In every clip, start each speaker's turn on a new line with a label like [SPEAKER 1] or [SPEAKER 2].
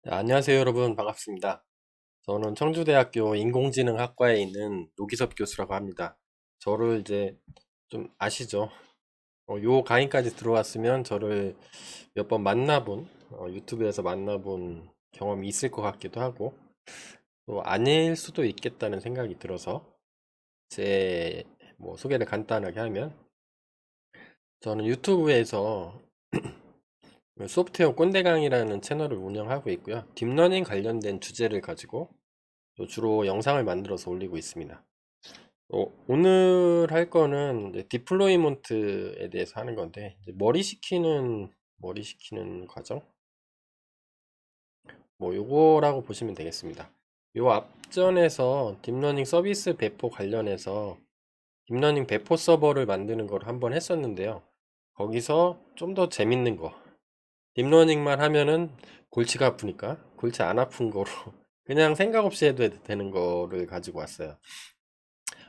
[SPEAKER 1] 네, 안녕하세요 여러분, 반갑습니다. 저는 청주대학교 인공지능학과에 있는 노기섭 교수라고 합니다. 저를 이제 좀 아시죠? 요 강의까지 들어왔으면 저를 몇 번 만나본, 유튜브에서 만나본 경험이 있을 것 같기도 하고 또 아닐 수도 있겠다는 생각이 들어서 제 소개를 간단하게 하면, 저는 유튜브에서 소프트웨어 꼰대강이라는 채널을 운영하고 있고요. 딥러닝 관련된 주제를 가지고 또 주로 영상을 만들어서 올리고 있습니다. 오늘 할 거는 이제 디플로이먼트에 대해서 하는 건데, 이제 머리 식히는 과정? 요거라고 보시면 되겠습니다. 요 앞전에서 딥러닝 서비스 배포 관련해서 딥러닝 배포 서버를 만드는 걸 한번 했었는데요. 거기서 좀 더 재밌는 거, 딥러닝만 하면은 골치가 아프니까 골치 안 아픈 거로 그냥 생각 없이 해도 되는 거를 가지고 왔어요.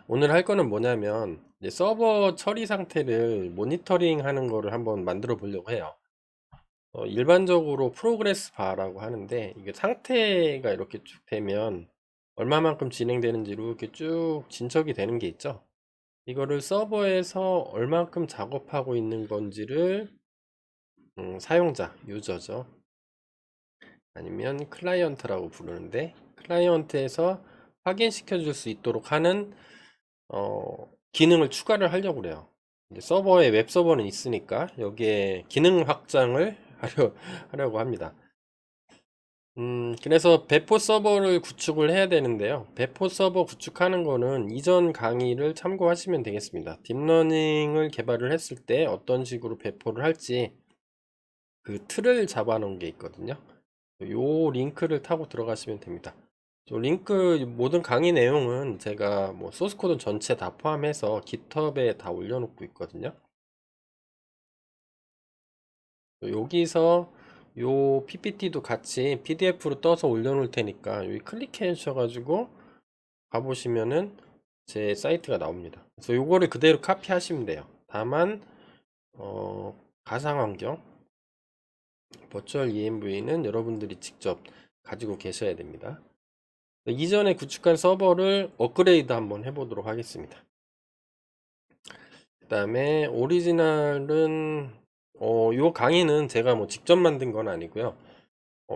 [SPEAKER 1] 오늘 할 거는 뭐냐면 이제 서버 처리 상태를 모니터링 하는 거를 한번 만들어 보려고 해요. 일반적으로 프로그레스 바라고 하는데, 이게 상태가 이렇게 쭉 되면 얼마만큼 진행되는지로 이렇게 쭉 진척이 되는 게 있죠. 이거를 서버에서 얼만큼 작업하고 있는 건지를 사용자, 유저죠. 아니면 클라이언트라고 부르는데, 클라이언트에서 확인시켜 줄 수 있도록 하는 기능을 추가를 하려고 그래요. 이제 서버에 웹 서버는 있으니까 여기에 기능 확장을 하려고 합니다. 그래서 배포 서버를 구축을 해야 되는데요. 배포 서버 구축하는 거는 이전 강의를 참고하시면 되겠습니다. 딥러닝을 개발을 했을 때 어떤 식으로 배포를 할지 그 틀을 잡아 놓은 게 있거든요. 요 링크를 타고 들어가시면 됩니다. 링크 모든 강의 내용은 제가 소스 코드 전체 다 포함해서 깃허브에 다 올려놓고 있거든요. 여기서 요 PPT도 같이 PDF로 떠서 올려놓을 테니까 여기 클릭해 주셔가지고 가보시면은 제 사이트가 나옵니다. 그래서 요거를 그대로 카피하시면 돼요. 다만 가상환경 버추얼 ENV는 여러분들이 직접 가지고 계셔야 됩니다. 이전에 구축한 서버를 업그레이드 한번 해보도록 하겠습니다. 그 다음에 오리지널은 요 강의는 제가 직접 만든 건 아니고요.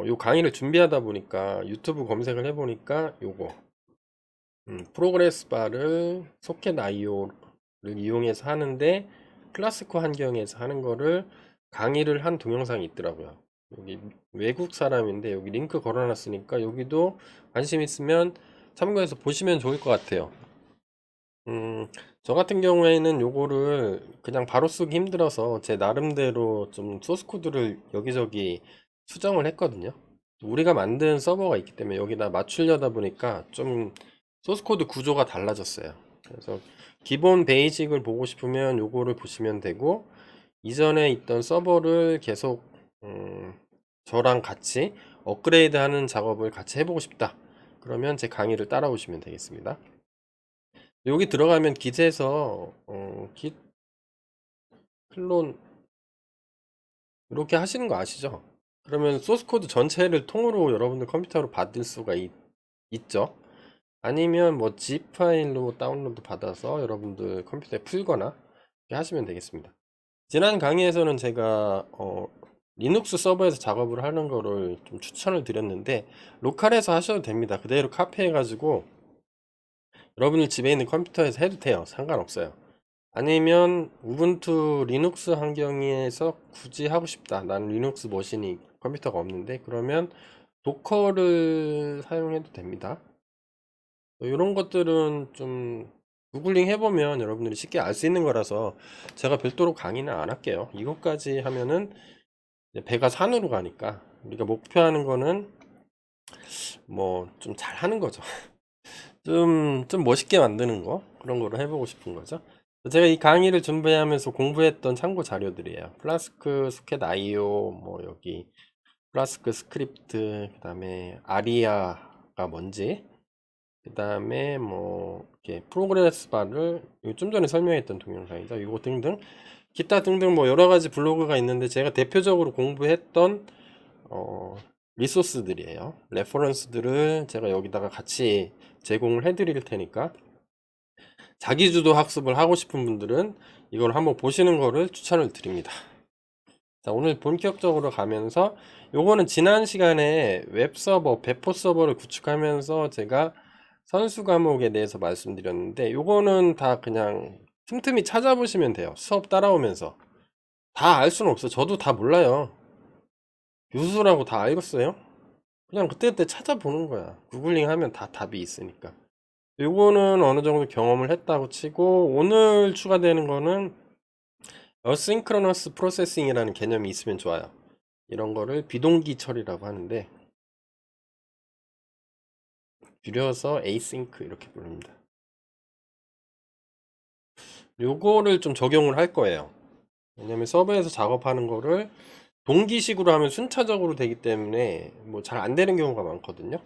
[SPEAKER 1] 요 강의를 준비하다 보니까 유튜브 검색을 해보니까 요거 프로그레스 바를 소켓 IO를 이용해서 하는데 클래스코 환경에서 하는 거를 강의를 한 동영상이 있더라고요. 여기 외국 사람인데 여기 링크 걸어놨으니까 여기도 관심 있으면 참고해서 보시면 좋을 것 같아요. 저 같은 경우에는 요거를 그냥 바로 쓰기 힘들어서 제 나름대로 좀 소스 코드를 여기저기 수정을 했거든요. 우리가 만든 서버가 있기 때문에 여기다 맞추려다 보니까 좀 소스 코드 구조가 달라졌어요. 그래서 기본 베이직을 보고 싶으면 요거를 보시면 되고, 이전에 있던 서버를 계속 저랑 같이 업그레이드 하는 작업을 같이 해보고 싶다, 그러면 제 강의를 따라오시면 되겠습니다. 여기 들어가면 git에서 git 클론 이렇게 하시는 거 아시죠? 그러면 소스 코드 전체를 통으로 여러분들 컴퓨터로 받을 수가 있죠. 아니면 zip 파일로 다운로드 받아서 여러분들 컴퓨터에 풀거나 이렇게 하시면 되겠습니다. 지난 강의에서는 제가 리눅스 서버에서 작업을 하는 거를 좀 추천을 드렸는데, 로컬에서 하셔도 됩니다. 그대로 카피해 가지고 여러분들 집에 있는 컴퓨터에서 해도 돼요. 상관없어요. 아니면 우분투 리눅스 환경에서 굳이 하고 싶다, 나는 리눅스 머신이 컴퓨터가 없는데, 그러면 도커를 사용해도 됩니다. 이런 것들은 좀 구글링 해보면 여러분들이 쉽게 알 수 있는 거라서 제가 별도로 강의는 안 할게요. 이것까지 하면은 이제 배가 산으로 가니까 우리가 목표하는 거는 좀 잘하는 거죠. 좀 멋있게 만드는 거, 그런 거를 해보고 싶은 거죠. 제가 이 강의를 준비하면서 공부했던 참고 자료들이에요. 플라스크 소켓 IO, 여기 플라스크 스크립트, 그 다음에 아리아가 뭔지, 그 다음에 이렇게 프로그레스 바를 좀 전에 설명했던 동영상이죠. 이거 등등 기타 등등 여러 가지 블로그가 있는데, 제가 대표적으로 공부했던 리소스들이에요. 레퍼런스들을 제가 여기다가 같이 제공을 해 드릴 테니까 자기주도 학습을 하고 싶은 분들은 이걸 한번 보시는 거를 추천을 드립니다. 자, 오늘 본격적으로 가면서 요거는 지난 시간에 웹서버, 배포 서버를 구축하면서 제가 선수 과목에 대해서 말씀드렸는데 요거는 다 그냥 틈틈이 찾아보시면 돼요. 수업 따라오면서. 다 알 수는 없어. 저도 다 몰라요. 유수라고 다 알겠어요? 그냥 그때그때 찾아보는 거야. 구글링 하면 다 답이 있으니까. 요거는 어느 정도 경험을 했다고 치고 오늘 추가되는 거는 어싱크로너스 프로세싱이라는 개념이 있으면 좋아요. 이런 거를 비동기 처리라고 하는데 줄여서 에이싱크 이렇게 부릅니다. 요거를 좀 적용을 할 거예요. 왜냐면 서버에서 작업하는 거를 동기식으로 하면 순차적으로 되기 때문에 뭐 잘 안 되는 경우가 많거든요.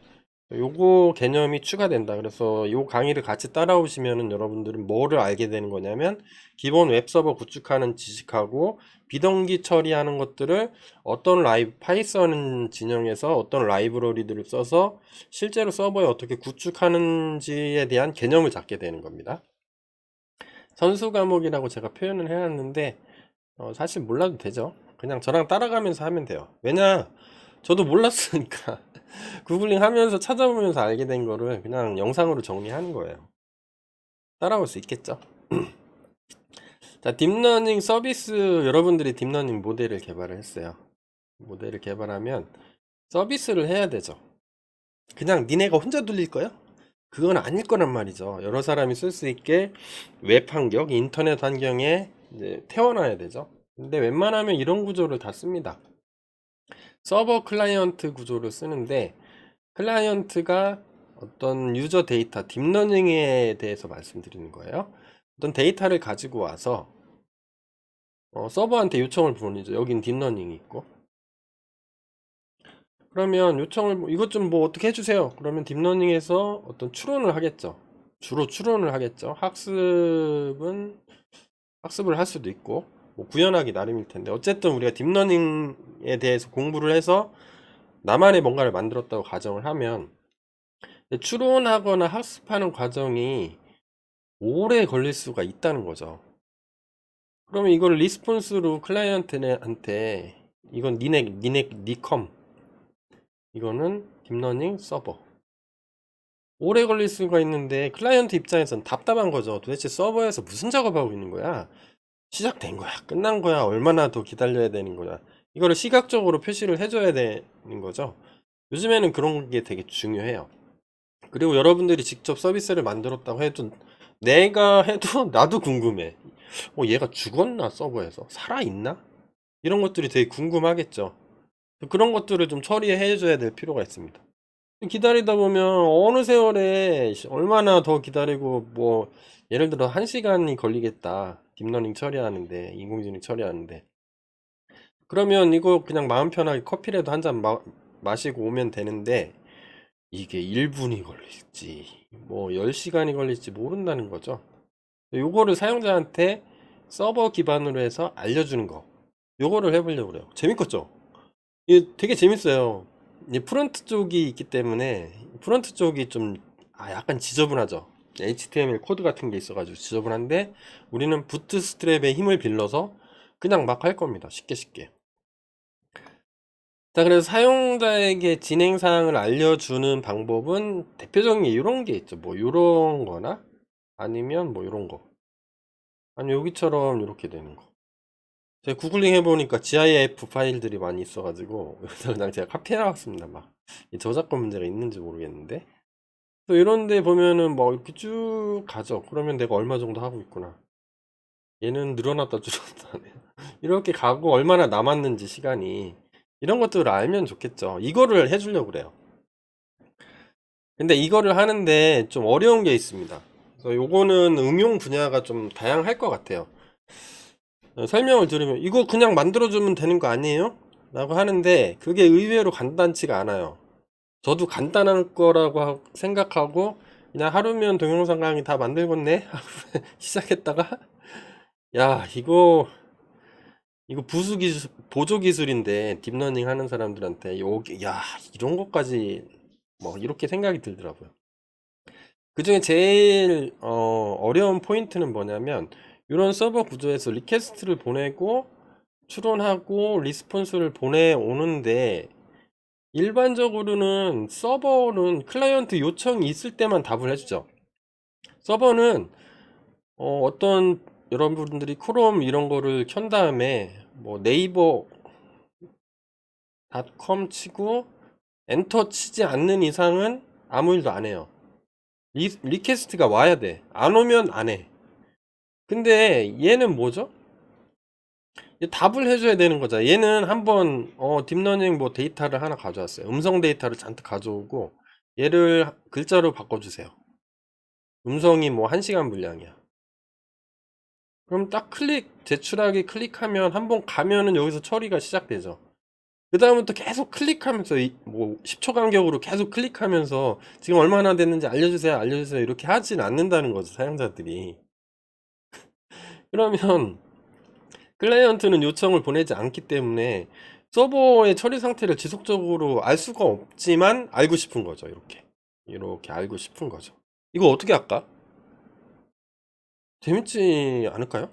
[SPEAKER 1] 요거 개념이 추가된다. 그래서 요 강의를 같이 따라오시면은 여러분들은 뭐를 알게 되는 거냐면 기본 웹서버 구축하는 지식하고 비동기 처리하는 것들을 어떤 파이썬 진영에서 어떤 라이브러리들을 써서 실제로 서버에 어떻게 구축하는지에 대한 개념을 잡게 되는 겁니다. 선수 과목이라고 제가 표현을 해놨는데 사실 몰라도 되죠. 그냥 저랑 따라가면서 하면 돼요. 왜냐 저도 몰랐으니까 구글링 하면서 찾아보면서 알게 된 거를 그냥 영상으로 정리하는 거예요. 따라올 수 있겠죠. 자, 딥러닝 서비스, 여러분들이 딥러닝 모델을 개발을 했어요. 모델을 개발하면 서비스를 해야 되죠. 그냥 니네가 혼자 돌릴 거야? 그건 아닐 거란 말이죠. 여러 사람이 쓸 수 있게 웹 환경, 인터넷 환경에 이제 태워놔야 되죠. 근데 웬만하면 이런 구조를 다 씁니다. 서버 클라이언트 구조를 쓰는데 클라이언트가 어떤 유저 데이터, 딥러닝에 대해서 말씀드리는 거예요. 어떤 데이터를 가지고 와서 서버한테 요청을 보내죠. 여긴 딥러닝이 있고. 그러면 요청을 이것 좀 뭐 어떻게 해주세요. 그러면 딥러닝에서 어떤 추론을 하겠죠. 주로 추론을 하겠죠. 학습을 할 수도 있고 뭐 구현하기 나름일 텐데 어쨌든 우리가 딥러닝에 대해서 공부를 해서 나만의 뭔가를 만들었다고 가정을 하면 추론하거나 학습하는 과정이 오래 걸릴 수가 있다는 거죠. 그러면 이걸 리스폰스로 클라이언트한테 이건 니컴 이거는 딥러닝 서버 오래 걸릴 수가 있는데 클라이언트 입장에선 답답한 거죠. 도대체 서버에서 무슨 작업하고 있는 거야? 시작된 거야? 끝난 거야? 얼마나 더 기다려야 되는 거야? 이거를 시각적으로 표시를 해줘야 되는 거죠. 요즘에는 그런 게 되게 중요해요. 그리고 여러분들이 직접 서비스를 만들었다고 해도 내가 해도 나도 궁금해. 얘가 죽었나 서버에서? 살아있나? 이런 것들이 되게 궁금하겠죠. 그런 것들을 좀 처리해 줘야 될 필요가 있습니다. 기다리다 보면 어느 세월에 얼마나 더 기다리고 뭐 예를 들어 1시간이 걸리겠다. 딥러닝 처리하는데 인공지능 처리하는데 그러면 이거 그냥 마음 편하게 커피라도 한 잔 마시고 오면 되는데 이게 1분이 걸릴지 뭐 10시간이 걸릴지 모른다는 거죠. 요거를 사용자한테 서버 기반으로 해서 알려주는 거 요거를 해보려고 그래요. 재밌겠죠? 이게 되게 재밌어요. 이 프론트 쪽이 있기 때문에 프론트 쪽이 좀 약간 지저분하죠. HTML 코드 같은 게 있어가지고 지저분한데 우리는 부트스트랩의 힘을 빌려서 그냥 막 할 겁니다. 쉽게 쉽게. 자, 그래서 사용자에게 진행사항을 알려주는 방법은 대표적인 게 이런 게 있죠. 뭐 이런 거나 아니면 뭐 이런 거 아니 여기처럼 이렇게 되는 거. 제가 구글링 해보니까 GIF 파일들이 많이 있어가지고 그래서 그냥 제가 카피해 나왔습니다. 막 저작권 문제가 있는지 모르겠는데 또 이런데 보면은 뭐 이렇게 쭉 가죠. 그러면 내가 얼마 정도 하고 있구나. 얘는 늘어났다 줄었다 하네. 이렇게 가고 얼마나 남았는지 시간이 이런 것들을 알면 좋겠죠. 이거를 해주려고 그래요. 근데 이거를 하는데 좀 어려운 게 있습니다. 그래서 요거는 응용 분야가 좀 다양할 것 같아요. 설명을 들으면 이거 그냥 만들어주면 되는 거 아니에요? 라고 하는데 그게 의외로 간단치가 않아요. 저도 간단할 거라고 생각하고 그냥 하루면 동영상 강의 다 만들겠네 하고 시작했다가 야 이거 부수 기술, 보조 기술인데 딥러닝 하는 사람들한테 여기 야 이런 것까지 뭐 이렇게 생각이 들더라고요. 그 중에 제일 어려운 포인트는 뭐냐면 이런 서버 구조에서 리퀘스트를 보내고 추론하고 리스폰스를 보내오는데 일반적으로는 서버는 클라이언트 요청이 있을 때만 답을 해주죠. 서버는 어떤 여러분들이 크롬 이런 거를 켠 다음에 뭐 네이버 닷컴 치고 엔터 치지 않는 이상은 아무 일도 안 해요. 리퀘스트가 와야 돼. 안 오면 안 해. 근데 얘는 뭐죠? 얘 답을 해줘야 되는 거죠. 얘는 한번 딥러닝 뭐 데이터를 하나 가져왔어요. 음성 데이터를 잔뜩 가져오고 얘를 글자로 바꿔주세요. 음성이 뭐 1시간 분량이야. 그럼 딱 제출하기 클릭하면 한번 가면은 여기서 처리가 시작되죠. 그 다음부터 계속 클릭하면서 뭐 10초 간격으로 계속 클릭하면서 지금 얼마나 됐는지 알려주세요, 알려주세요 이렇게 하진 않는다는 거죠, 사용자들이. 그러면 클라이언트는 요청을 보내지 않기 때문에 서버의 처리 상태를 지속적으로 알 수가 없지만 알고 싶은 거죠. 이렇게 알고 싶은 거죠. 이거 어떻게 할까? 재밌지 않을까요?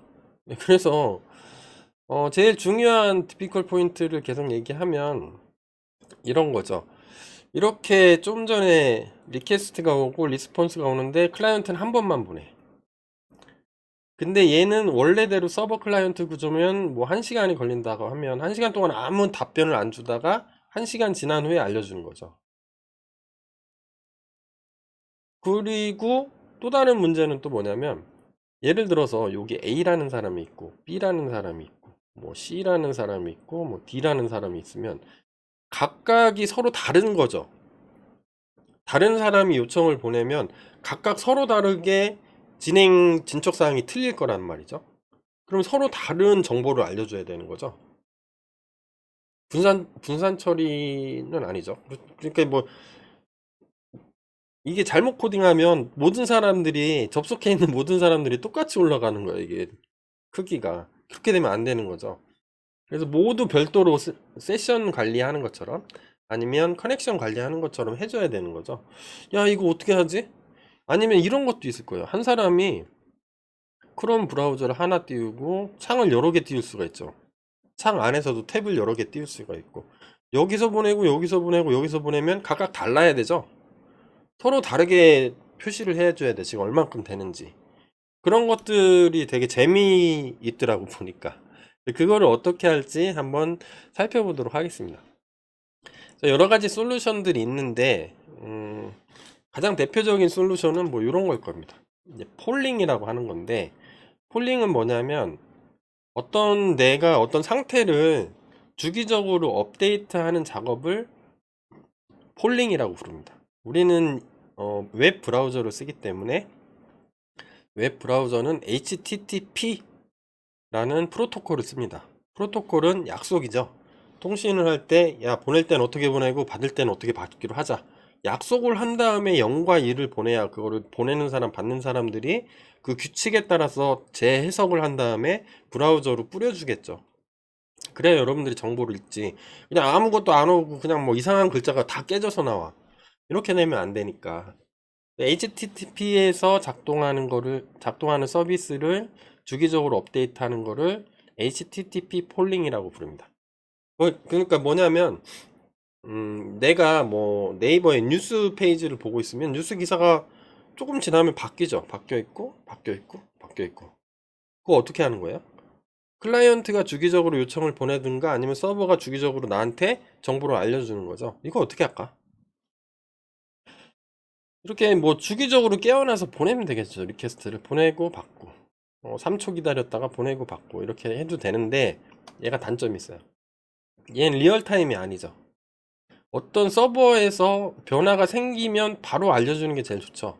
[SPEAKER 1] 네, 그래서 제일 중요한 티피컬 포인트를 계속 얘기하면 이런 거죠. 이렇게 좀 전에 리퀘스트가 오고 리스폰스가 오는데 클라이언트는 한 번만 보내. 근데 얘는 원래대로 서버 클라이언트 구조면 뭐 1시간이 걸린다고 하면 1시간 동안 아무 답변을 안 주다가 1시간 지난 후에 알려주는 거죠. 그리고 또 다른 문제는 또 뭐냐면 예를 들어서 여기 A라는 사람이 있고 B라는 사람이 있고 뭐 C라는 사람이 있고 뭐 D라는 사람이 있으면 각각이 서로 다른 거죠. 다른 사람이 요청을 보내면 각각 서로 다르게 진척 사항이 틀릴 거란 말이죠. 그럼 서로 다른 정보를 알려줘야 되는 거죠. 분산 처리는 아니죠. 그러니까 뭐 이게 잘못 코딩하면 모든 사람들이 접속해 있는 모든 사람들이 똑같이 올라가는 거예요. 이게 크기가 그렇게 되면 안 되는 거죠. 그래서 모두 별도로 세션 관리하는 것처럼 아니면 커넥션 관리하는 것처럼 해줘야 되는 거죠. 야, 이거 어떻게 하지? 아니면 이런 것도 있을 거예요. 한 사람이 크롬 브라우저를 하나 띄우고 창을 여러 개 띄울 수가 있죠. 창 안에서도 탭을 여러 개 띄울 수가 있고 여기서 보내고 여기서 보내고 여기서 보내면 각각 달라야 되죠. 서로 다르게 표시를 해줘야 돼. 지금 얼만큼 되는지. 그런 것들이 되게 재미있더라고 보니까. 그거를 어떻게 할지 한번 살펴보도록 하겠습니다. 여러 가지 솔루션들이 있는데 가장 대표적인 솔루션은 뭐 이런 걸 겁니다. 이제 폴링이라고 하는 건데 폴링은 뭐냐면 내가 어떤 상태를 주기적으로 업데이트하는 작업을 폴링이라고 부릅니다. 우리는 웹 브라우저를 쓰기 때문에 웹 브라우저는 HTTP라는 프로토콜을 씁니다. 프로토콜은 약속이죠. 통신을 할 때, 야, 보낼 땐 어떻게 보내고 받을 땐 어떻게 받기로 하자. 약속을 한 다음에 0과 2를 보내야 그거를 보내는 사람, 받는 사람들이 그 규칙에 따라서 재해석을 한 다음에 브라우저로 뿌려주겠죠. 그래야 여러분들이 정보를 읽지. 그냥 아무것도 안 오고 그냥 뭐 이상한 글자가 다 깨져서 나와. 이렇게 내면 안 되니까. HTTP에서 작동하는 서비스를 주기적으로 업데이트하는 거를 HTTP 폴링이라고 부릅니다. 그러니까 뭐냐면 내가 뭐 네이버의 뉴스 페이지를 보고 있으면 뉴스 기사가 조금 지나면 바뀌죠. 바뀌어 있고 바뀌어 있고 바뀌어 있고. 그거 어떻게 하는 거예요? 클라이언트가 주기적으로 요청을 보내든가 아니면 서버가 주기적으로 나한테 정보를 알려주는 거죠. 이거 어떻게 할까? 이렇게 뭐 주기적으로 깨어나서 보내면 되겠죠. 리퀘스트를 보내고 받고 3초 기다렸다가 보내고 받고 이렇게 해도 되는데 얘가 단점이 있어요. 얘는 리얼타임이 아니죠. 어떤 서버에서 변화가 생기면 바로 알려주는 게 제일 좋죠.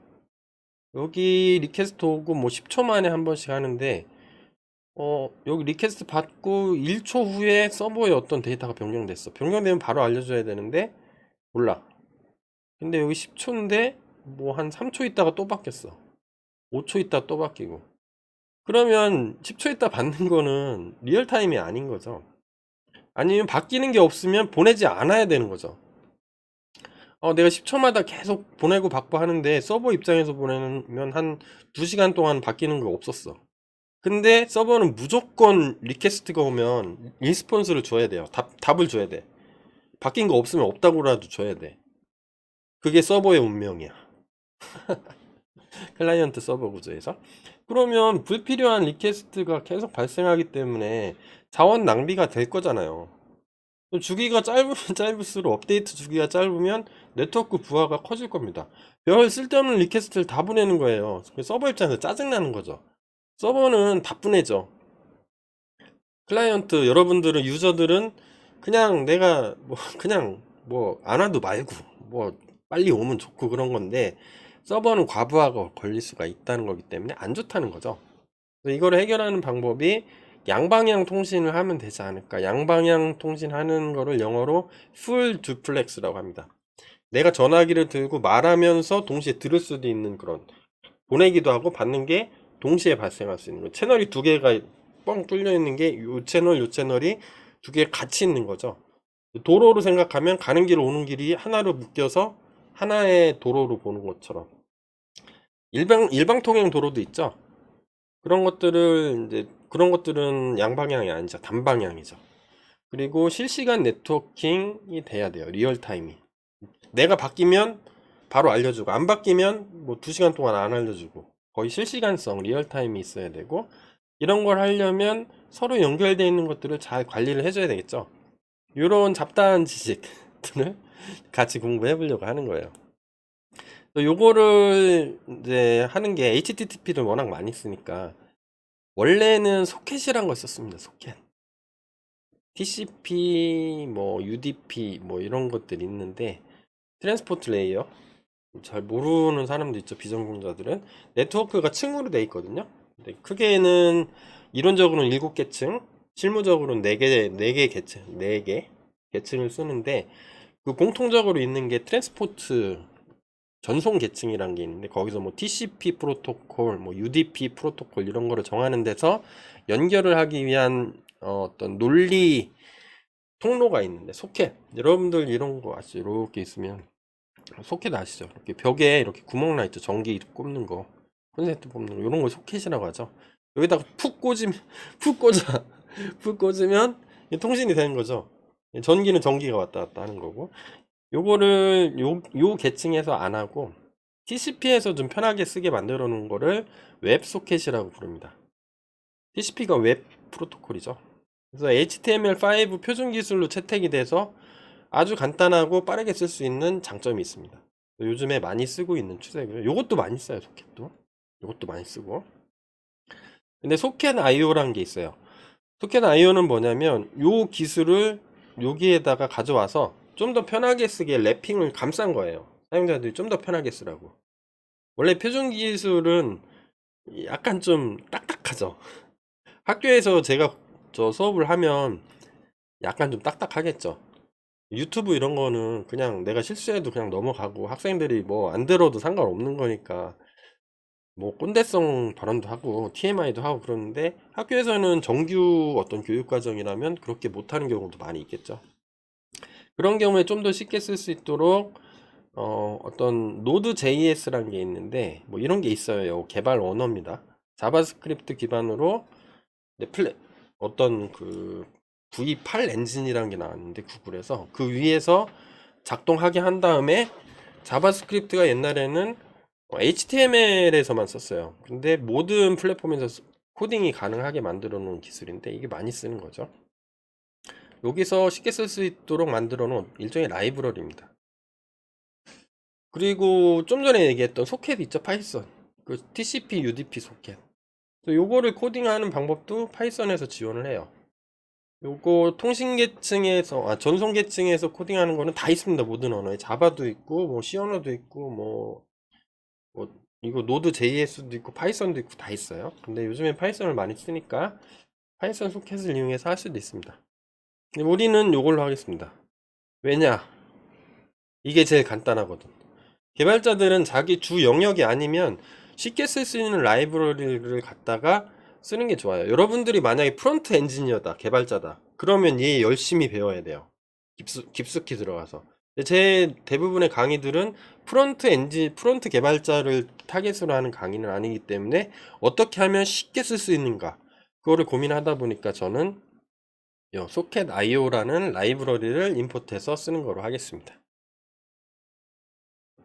[SPEAKER 1] 여기 리퀘스트 오고 뭐 10초 만에 한 번씩 하는데 여기 리퀘스트 받고 1초 후에 서버에 어떤 데이터가 변경됐어. 변경되면 바로 알려줘야 되는데 몰라. 근데 여기 10초인데 뭐 한 3초 있다가 또 바뀌었어. 5초 있다 또 바뀌고. 그러면 10초 있다 받는 거는 리얼타임이 아닌 거죠. 아니면 바뀌는 게 없으면 보내지 않아야 되는 거죠. 내가 10초마다 계속 보내고 받고 하는데 서버 입장에서 보내면 한 2시간 동안 바뀌는 거 없었어. 근데 서버는 무조건 리퀘스트가 오면 리스폰스를 줘야 돼요. 답을 줘야 돼. 바뀐 거 없으면 없다고라도 줘야 돼. 그게 서버의 운명이야. 클라이언트 서버 구조에서. 그러면 불필요한 리퀘스트가 계속 발생하기 때문에 자원 낭비가 될 거잖아요. 주기가 짧으면 짧을수록 업데이트 주기가 짧으면 네트워크 부하가 커질 겁니다. 별 쓸데없는 리퀘스트를 다 보내는 거예요. 서버 입장에서 짜증나는 거죠. 서버는 다 보내죠. 클라이언트 여러분들은 유저들은 그냥 내가 뭐 그냥 뭐 안 와도 말고 뭐 빨리 오면 좋고 그런 건데 서버는 과부하가 걸릴 수가 있다는 거기 때문에 안 좋다는 거죠. 그래서 이거를 해결하는 방법이 양방향 통신을 하면 되지 않을까. 양방향 통신하는 거를 영어로 full duplex라고 합니다. 내가 전화기를 들고 말하면서 동시에 들을 수도 있는 그런, 보내기도 하고 받는 게 동시에 발생할 수 있는 거. 채널이 두 개가 뻥 뚫려 있는 게 요 채널 요 채널이 두 개 같이 있는 거죠. 도로로 생각하면 가는 길 오는 길이 하나로 묶여서 하나의 도로로 보는 것처럼. 일방 통행 도로도 있죠. 그런 것들은 양방향이 아니죠. 단방향이죠. 그리고 실시간 네트워킹이 돼야 돼요. 리얼타임이. 내가 바뀌면 바로 알려주고, 안 바뀌면 뭐 2시간 동안 안 알려주고, 거의 실시간성 리얼타임이 있어야 되고, 이런 걸 하려면 서로 연결되어 있는 것들을 잘 관리를 해줘야 되겠죠. 이런 잡다한 지식들을 같이 공부해 보려고 하는 거예요. 요거를 이제 하는 게 HTTP를 워낙 많이 쓰니까 원래는 소켓이란 걸 썼습니다. 소켓. TCP, 뭐 UDP, 뭐 이런 것들이 있는데 트랜스포트 레이어 잘 모르는 사람도 있죠. 비전공자들은 네트워크가 층으로 돼 있거든요. 근데 크게는 이론적으로는 7개층, 실무적으로는 4개 계층, 4개 계층을 쓰는데 그 공통적으로 있는 게 트랜스포트 전송 계층이라는 게 있는데 거기서 뭐 TCP 프로토콜, 뭐 UDP 프로토콜 이런 거를 정하는 데서 연결을 하기 위한 어떤 논리 통로가 있는데 소켓, 여러분들 이런 거 아시죠? 이렇게 있으면 소켓 아시죠? 이렇게 벽에 이렇게 구멍 나 있죠. 전기 꼽는 거, 콘센트 뽑는 거, 이런 걸 소켓이라고 하죠. 여기다가 푹 꽂으면 푹 꽂아 푹 꽂으면 통신이 되는 거죠. 전기는 전기가 왔다 갔다 하는 거고, 요거를 요 계층에서 안 하고 TCP에서 좀 편하게 쓰게 만들어 놓은 거를 웹 소켓이라고 부릅니다. TCP가 웹 프로토콜이죠. 그래서 HTML5 표준 기술로 채택이 돼서 아주 간단하고 빠르게 쓸 수 있는 장점이 있습니다. 요즘에 많이 쓰고 있는 추세고요. 요것도 많이 써요, 소켓도. 요것도 많이 쓰고. 근데 소켓 IO라는 게 있어요. 소켓 IO는 뭐냐면 요 기술을 여기에다가 가져와서 좀 더 편하게 쓰게 랩핑을 감싼 거예요. 사용자들이 좀 더 편하게 쓰라고. 원래 표준 기술은 약간 좀 딱딱하죠. 학교에서 제가 저 수업을 하면 약간 좀 딱딱하겠죠. 유튜브 이런 거는 그냥 내가 실수해도 그냥 넘어가고 학생들이 뭐 안 들어도 상관없는 거니까 뭐 꼰대성 발언도 하고 TMI도 하고 그러는데 학교에서는 정규 어떤 교육 과정이라면 그렇게 못하는 경우도 많이 있겠죠. 그런 경우에 좀 더 쉽게 쓸 수 있도록 어떤 노드 JS라는 게 있는데 뭐 이런 게 있어요. 개발 언어입니다. 자바스크립트 기반으로 어떤 그 V8 엔진이라는 게 나왔는데 구글에서 그 위에서 작동하게 한 다음에 자바스크립트가 옛날에는 HTML에서만 썼어요. 근데 모든 플랫폼에서 코딩이 가능하게 만들어 놓은 기술인데 이게 많이 쓰는 거죠. 여기서 쉽게 쓸 수 있도록 만들어 놓은 일종의 라이브러리입니다. 그리고 좀 전에 얘기했던 소켓 있죠, 파이썬. 그 TCP, UDP 소켓. 요거를 코딩하는 방법도 파이썬에서 지원을 해요. 요거 통신 계층에서, 전송 계층에서 코딩하는 거는 다 있습니다. 모든 언어에. 자바도 있고, 뭐, C 언어도 있고, 이거 노드 JS도 있고, 파이썬도 있고, 다 있어요. 근데 요즘엔 파이썬을 많이 쓰니까, 파이썬 소켓을 이용해서 할 수도 있습니다. 근데 우리는 요걸로 하겠습니다. 왜냐? 이게 제일 간단하거든. 개발자들은 자기 주 영역이 아니면 쉽게 쓸 수 있는 라이브러리를 갖다가 쓰는 게 좋아요. 여러분들이 만약에 프론트 엔지니어다, 개발자다. 그러면 얘 열심히 배워야 돼요. 깊숙이 들어가서. 제 대부분의 강의들은 프론트 개발자를 타겟으로 하는 강의는 아니기 때문에 어떻게 하면 쉽게 쓸 수 있는가. 그거를 고민하다 보니까 저는 요 socket.io라는 라이브러리를 임포트해서 쓰는 거로 하겠습니다.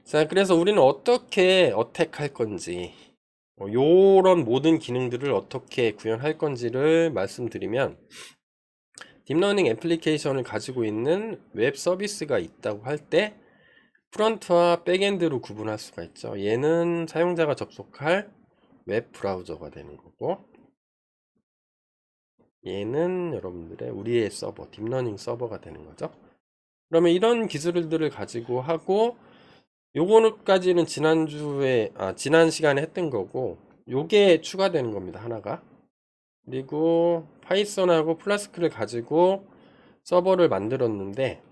[SPEAKER 1] 자, 그래서 우리는 어떻게 어택할 건지, 요런 모든 기능들을 어떻게 구현할 건지를 말씀드리면, 딥러닝 애플리케이션을 가지고 있는 웹 서비스가 있다고 할 때, 프론트와 백엔드로 구분할 수가 있죠. 얘는 사용자가 접속할 웹 브라우저가 되는 거고, 얘는 여러분들의 우리의 서버, 딥러닝 서버가 되는 거죠. 그러면 이런 기술들을 가지고 하고, 요거까지는 지난 시간에 했던 거고, 요게 추가되는 겁니다, 하나가. 그리고 파이썬하고 플라스크를 가지고 서버를 만들었는데,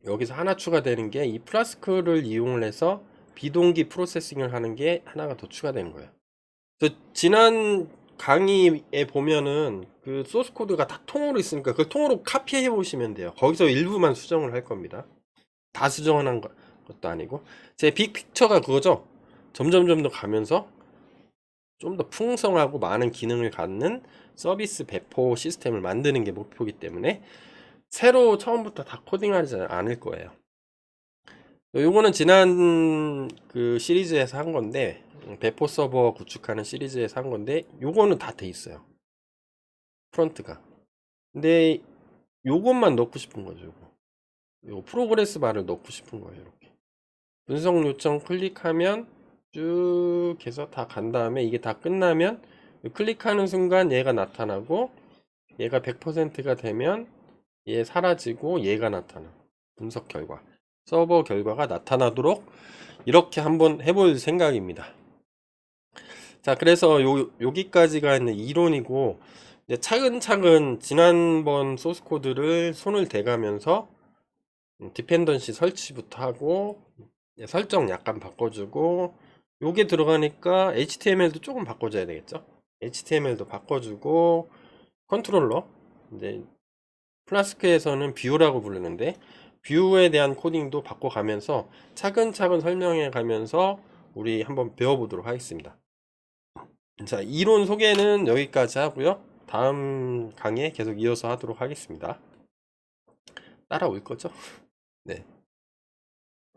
[SPEAKER 1] 여기서 하나 추가되는 게 이 플라스크를 이용을 해서 비동기 프로세싱을 하는 게 하나가 더 추가되는 거예요. 지난 강의에 보면은 그 소스 코드가 다 통으로 있으니까 그걸 통으로 카피해 보시면 돼요. 거기서 일부만 수정을 할 겁니다. 다 수정한 것도 아니고 제 빅픽처가 그거죠. 점점 더 가면서 좀 더 풍성하고 많은 기능을 갖는 서비스 배포 시스템을 만드는 게 목표이기 때문에 새로 처음부터 다 코딩하지 않을 거예요. 요거는 지난 그 시리즈에서 한 건데, 배포 서버 구축하는 시리즈에서 한 건데, 요거는 다 돼 있어요. 프론트가. 근데 요것만 넣고 싶은 거죠. 요 프로그레스 바를 넣고 싶은 거예요. 이렇게. 분석 요청 클릭하면 쭉 해서 다 간 다음에 이게 다 끝나면 클릭하는 순간 얘가 나타나고 얘가 100%가 되면 얘 사라지고 얘가 나타나. 분석 결과. 서버 결과가 나타나도록 이렇게 한번 해볼 생각입니다. 자, 그래서 여기까지가 있는 이론이고, 이제 차근차근 지난번 소스 코드를 손을 대가면서 디펜던시 설치부터 하고, 설정 약간 바꿔주고, 요게 들어가니까 HTML도 조금 바꿔줘야 되겠죠? HTML도 바꿔주고, 컨트롤러, 이제 플라스크에서는 뷰라고 부르는데, 뷰에 대한 코딩도 바꿔가면서 차근차근 설명해 가면서 우리 한번 배워보도록 하겠습니다. 자, 이론 소개는 여기까지 하고요. 다음 강의에 계속 이어서 하도록 하겠습니다. 따라올 거죠? 네.